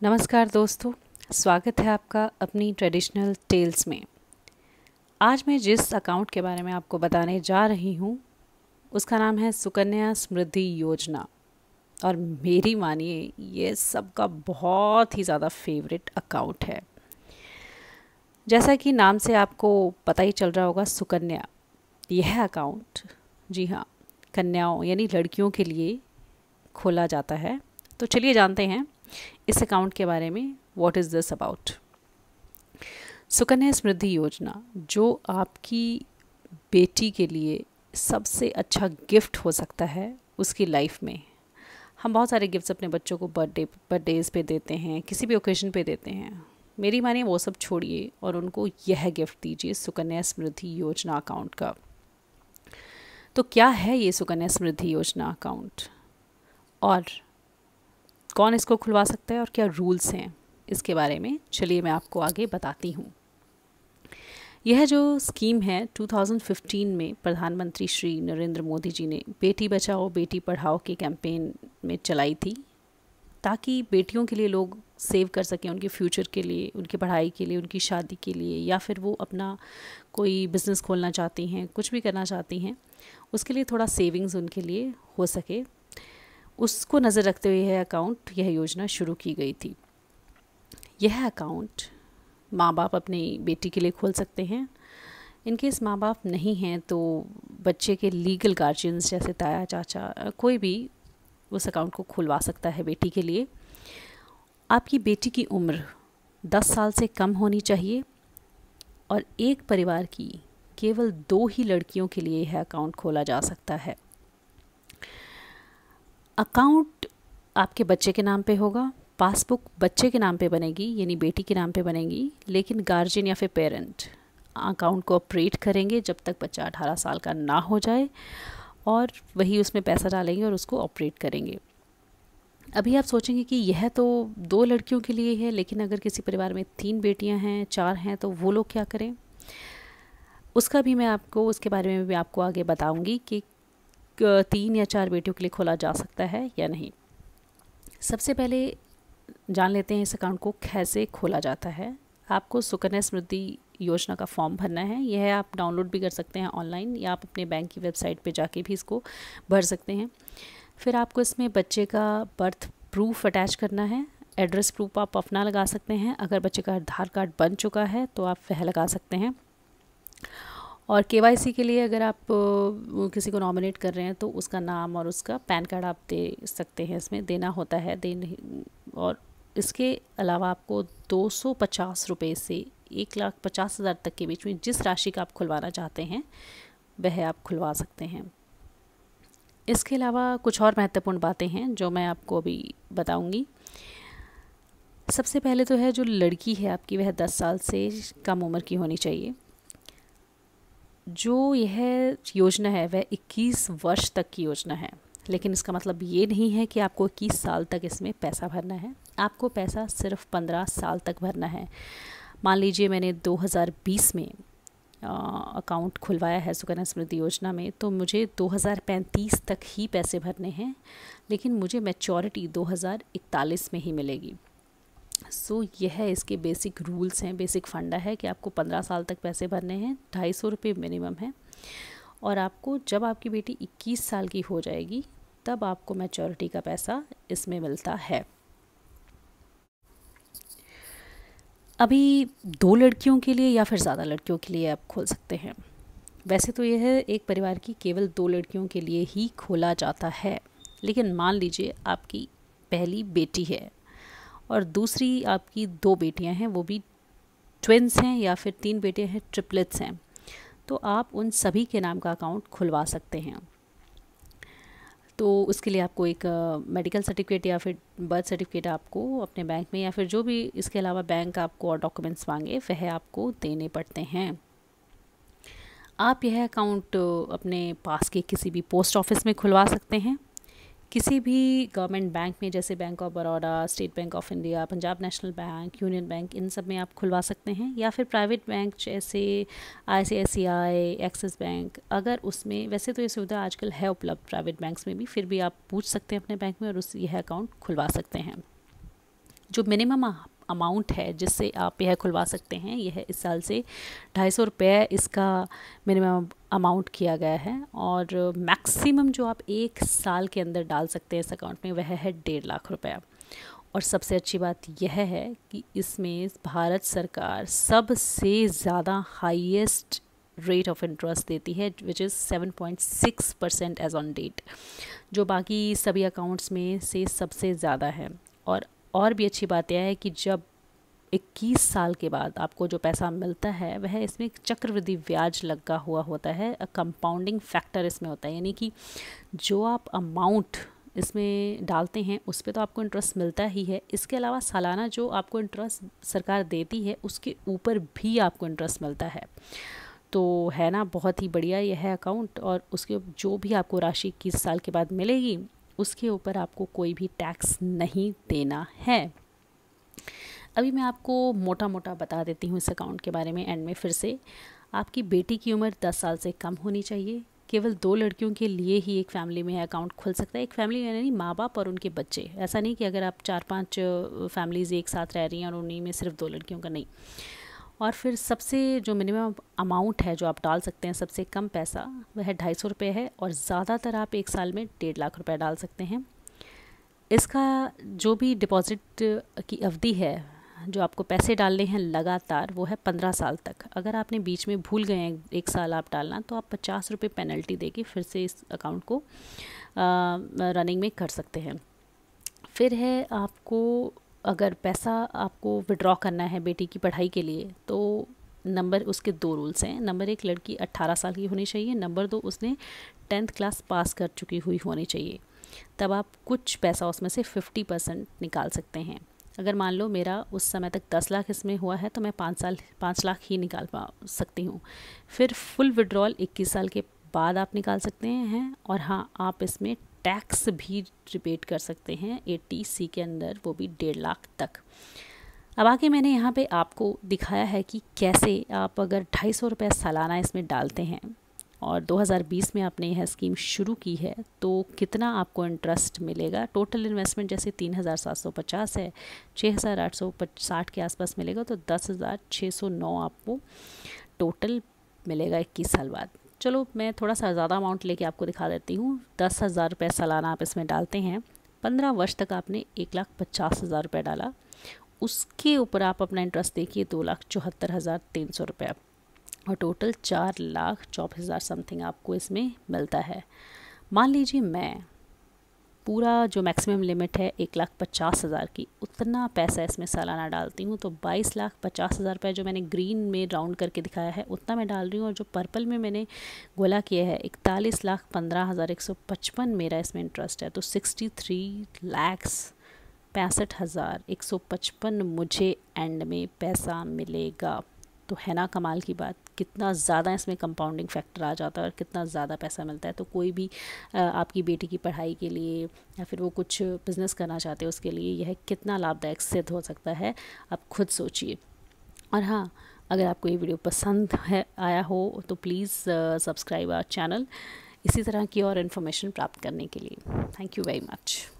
नमस्कार दोस्तों, स्वागत है आपका अपनी ट्रेडिशनल टेल्स में। आज मैं जिस अकाउंट के बारे में आपको बताने जा रही हूँ उसका नाम है सुकन्या समृद्धि योजना। और मेरी मानिए ये सबका बहुत ही ज़्यादा फेवरेट अकाउंट है। जैसा कि नाम से आपको पता ही चल रहा होगा, सुकन्या, यह अकाउंट जी हाँ कन्याओं यानी लड़कियों के लिए खोला जाता है। तो चलिए जानते हैं इस अकाउंट के बारे में। What is this about? Sukanya Samriddhi Yojana जो आपकी बेटी के लिए सबसे अच्छा गिफ्ट हो सकता है उसकी लाइफ में। हम बहुत सारे गिफ्ट्स अपने बच्चों को बर्थडेज पे देते हैं, किसी भी ओकेजन पे देते हैं। मेरी मानिए वो सब छोड़िए और उनको यह गिफ्ट दीजिए, सुकन्या समृद्धि योजना अकाउंट का। तो क्या है ये सुकन्या समृद्धि योजना अकाउंट और कौन इसको खुलवा सकता है और क्या रूल्स हैं इसके बारे में चलिए मैं आपको आगे बताती हूँ। यह जो स्कीम है 2015 में प्रधानमंत्री श्री नरेंद्र मोदी जी ने बेटी बचाओ बेटी पढ़ाओ के कैंपेन में चलाई थी, ताकि बेटियों के लिए लोग सेव कर सकें, उनके फ्यूचर के लिए, उनकी पढ़ाई के लिए, उनकी शादी के लिए, या फिर वो अपना कोई बिज़नेस खोलना चाहती हैं, कुछ भी करना चाहती हैं, उसके लिए थोड़ा सेविंग्स उनके लिए हो सके। उसको नज़र रखते हुए यह योजना शुरू की गई थी। यह अकाउंट माँ बाप अपनी बेटी के लिए खोल सकते हैं। इनकेस माँ बाप नहीं हैं तो बच्चे के लीगल गार्जियंस जैसे ताया चाचा कोई भी उस अकाउंट को खुलवा सकता है बेटी के लिए। आपकी बेटी की उम्र 10 साल से कम होनी चाहिए और एक परिवार की केवल 2 ही लड़कियों के लिए यह अकाउंट खोला जा सकता है। अकाउंट आपके बच्चे के नाम पे होगा, पासबुक बच्चे के नाम पे बनेगी यानी बेटी के नाम पे बनेगी, लेकिन गार्जियन या फिर पेरेंट अकाउंट को ऑपरेट करेंगे जब तक बच्चा 18 साल का ना हो जाए, और वही उसमें पैसा डालेंगे और उसको ऑपरेट करेंगे। अभी आप सोचेंगे कि यह तो 2 लड़कियों के लिए है, लेकिन अगर किसी परिवार में 3 बेटियां हैं, 4 हैं, तो वो लोग क्या करें? उसका भी मैं आपको, उसके बारे में भी आपको आगे बताऊंगी कि 3 या 4 बेटियों के लिए खोला जा सकता है या नहीं। सबसे पहले जान लेते हैं इस अकाउंट को कैसे खोला जाता है। आपको सुकन्या समृद्धि योजना का फॉर्म भरना है। यह आप डाउनलोड भी कर सकते हैं ऑनलाइन, या आप अपने बैंक की वेबसाइट पे जाके भी इसको भर सकते हैं। फिर आपको इसमें बच्चे का बर्थ प्रूफ अटैच करना है। एड्रेस प्रूफ आप अपना लगा सकते हैं। अगर बच्चे का आधार कार्ड बन चुका है तो आप वह लगा सकते हैं। और केवाईसी के लिए अगर आप किसी को नॉमिनेट कर रहे हैं तो उसका नाम और उसका पैन कार्ड आप दे सकते हैं, इसमें देना होता है। और इसके अलावा आपको 250 रुपये से 1,50,000 तक के बीच में जिस राशि का आप खुलवाना चाहते हैं वह आप खुलवा सकते हैं। इसके अलावा कुछ और महत्वपूर्ण बातें हैं जो मैं आपको अभी बताऊंगी। सबसे पहले तो है, जो लड़की है आपकी वह 10 साल से कम उम्र की होनी चाहिए। जो यह योजना है वह 21 वर्ष तक की योजना है, लेकिन इसका मतलब ये नहीं है कि आपको 21 साल तक इसमें पैसा भरना है। आपको पैसा सिर्फ 15 साल तक भरना है। मान लीजिए मैंने 2020 में अकाउंट खुलवाया है सुकन्या समृद्धि योजना में, तो मुझे 2035 तक ही पैसे भरने हैं, लेकिन मुझे मैच्योरिटी 2041 में ही मिलेगी। सो यह इसके बेसिक रूल्स हैं, बेसिक फंडा है कि आपको 15 साल तक पैसे भरने हैं। 250 रुपये मिनिमम है, और आपको जब आपकी बेटी 21 साल की हो जाएगी तब आपको मैच्योरिटी का पैसा इसमें मिलता है। अभी 2 लड़कियों के लिए या फिर ज़्यादा लड़कियों के लिए आप खोल सकते हैं। वैसे तो यह एक परिवार की केवल 2 लड़कियों के लिए ही खोला जाता है, लेकिन मान लीजिए आपकी पहली बेटी है और दूसरी आपकी 2 बेटियां हैं, वो भी ट्विन्स हैं, या फिर 3 बेटे हैं, ट्रिपलेट्स हैं, तो आप उन सभी के नाम का अकाउंट खुलवा सकते हैं। तो उसके लिए आपको एक मेडिकल सर्टिफिकेट या फिर बर्थ सर्टिफिकेट आपको अपने बैंक में, या फिर जो भी इसके अलावा बैंक आपको और डॉक्यूमेंट्स मांगे वह आपको देने पड़ते हैं। आप यह अकाउंट अपने पास के किसी भी पोस्ट ऑफिस में खुलवा सकते हैं, किसी भी गवर्नमेंट बैंक में, जैसे bank of Baroda, state bank of India, Punjab national bank, union bank, इन सब में आप खुलवा सकते हैं, या फिर प्राइवेट बैंक जैसे ICICI, एक्सिस बैंक, अगर उसमें, वैसे तो ये सुविधा आजकल है उपलब्ध प्राइवेट बैंक्स में भी, फिर भी आप पूछ सकते हैं अपने बैंक में और यह अकाउंट खुलवा सकते हैं। जो मिनिमम अमाउंट है जिससे आप यह खुलवा सकते हैं, यह है इस साल से 250 रुपये इसका मिनिमम अमाउंट किया गया है। और मैक्सिमम जो आप एक साल के अंदर डाल सकते हैं इस अकाउंट में वह है 1.5 लाख रुपया। और सबसे अच्छी बात यह है कि इसमें भारत सरकार सबसे ज़्यादा हाईएस्ट रेट ऑफ इंटरेस्ट देती है, which is 7.6% as on date, जो बाकी सभी अकाउंट्स में से सबसे ज़्यादा है। और भी अच्छी बात यह है कि जब 21 साल के बाद आपको जो पैसा मिलता है वह इसमें एक चक्रवृद्धि ब्याज लगा हुआ होता है, कंपाउंडिंग फैक्टर इसमें होता है, यानी कि जो आप अमाउंट इसमें डालते हैं उस पे तो आपको इंटरेस्ट मिलता ही है, इसके अलावा सालाना जो आपको इंटरेस्ट सरकार देती है उसके ऊपर भी आपको इंटरेस्ट मिलता है। तो है ना बहुत ही बढ़िया यह है अकाउंट। और उसके जो भी आपको राशि 21 साल के बाद मिलेगी उसके ऊपर आपको कोई भी टैक्स नहीं देना है। अभी मैं आपको मोटा मोटा बता देती हूँ इस अकाउंट के बारे में एंड में फिर से। आपकी बेटी की उम्र 10 साल से कम होनी चाहिए। केवल 2 लड़कियों के लिए ही एक फैमिली में अकाउंट खुल सकता है। एक फैमिली में यानी माँ बाप और उनके बच्चे, ऐसा नहीं कि अगर आप 4-5 फैमिलीज़ एक साथ रह रही हैं और उन्हीं में सिर्फ 2 लड़कियों का, नहीं। और फिर सबसे जो मिनिमम अमाउंट है जो आप डाल सकते हैं, सबसे कम पैसा वह 250 रुपये है और ज़्यादातर आप एक साल में 1.5 लाख रुपए डाल सकते हैं। इसका जो भी डिपॉजिट की अवधि है, जो आपको पैसे डालने हैं लगातार, वो है 15 साल तक। अगर आपने बीच में भूल गए हैं 1 साल आप डालना, तो आप 50 रुपये पेनल्टी देके फिर से इस अकाउंट को रनिंग में कर सकते हैं। फिर है आपको अगर पैसा आपको विड्रॉ करना है बेटी की पढ़ाई के लिए, तो नंबर उसके 2 रूल्स हैं। नंबर 1, लड़की 18 साल की होनी चाहिए। नंबर 2, उसने 10th क्लास पास कर चुकी हुई होनी चाहिए। तब आप कुछ पैसा उसमें से 50% निकाल सकते हैं। अगर मान लो मेरा उस समय तक 10 लाख इसमें हुआ है तो मैं 5 लाख ही निकाल सकती हूँ। फिर फुल विड्रॉल 21 साल के बाद आप निकाल सकते हैं। और हाँ, आप इसमें टैक्स भी रिबेट कर सकते हैं 80C के अंदर, वो भी 1.5 लाख तक। अब आगे मैंने यहाँ पे आपको दिखाया है कि कैसे आप अगर 250 रुपये सालाना इसमें डालते हैं और 2020 में आपने यह स्कीम शुरू की है तो कितना आपको इंटरेस्ट मिलेगा। टोटल इन्वेस्टमेंट जैसे 3,750 है, 6,860 के आसपास मिलेगा, तो 10,609 आपको टोटल मिलेगा 21 साल बाद। चलो मैं थोड़ा सा ज़्यादा अमाउंट लेके आपको दिखा देती हूँ। 10,000 रुपये सालाना आप इसमें डालते हैं। 15 वर्ष तक आपने 1,50,000 रुपये डाला। उसके ऊपर आप अपना इंटरेस्ट देखिए 2,74,300 रुपये, और टोटल 4,24,000 समथिंग आपको इसमें मिलता है। मान लीजिए मैं पूरा जो मैक्सिमम लिमिट है 1,50,000 की, उतना पैसा इसमें सालाना डालती हूँ, तो 22,50,000 रुपये जो मैंने ग्रीन में राउंड करके दिखाया है उतना मैं डाल रही हूँ। और जो पर्पल में मैंने गोला किया है 41,15,155 मेरा इसमें इंटरेस्ट है, तो 63,65,155 मुझे एंड में पैसा मिलेगा। तो है ना कमाल की बात, कितना ज़्यादा इसमें कंपाउंडिंग फैक्टर आ जाता है और कितना ज़्यादा पैसा मिलता है। तो कोई भी आपकी बेटी की पढ़ाई के लिए या फिर वो कुछ बिज़नेस करना चाहते हो उसके लिए यह कितना लाभदायक सिद्ध हो सकता है, आप खुद सोचिए। और हाँ, अगर आपको ये वीडियो पसंद आया हो तो प्लीज़ सब्सक्राइब आवर चैनल इसी तरह की और इन्फॉर्मेशन प्राप्त करने के लिए। Thank you very much.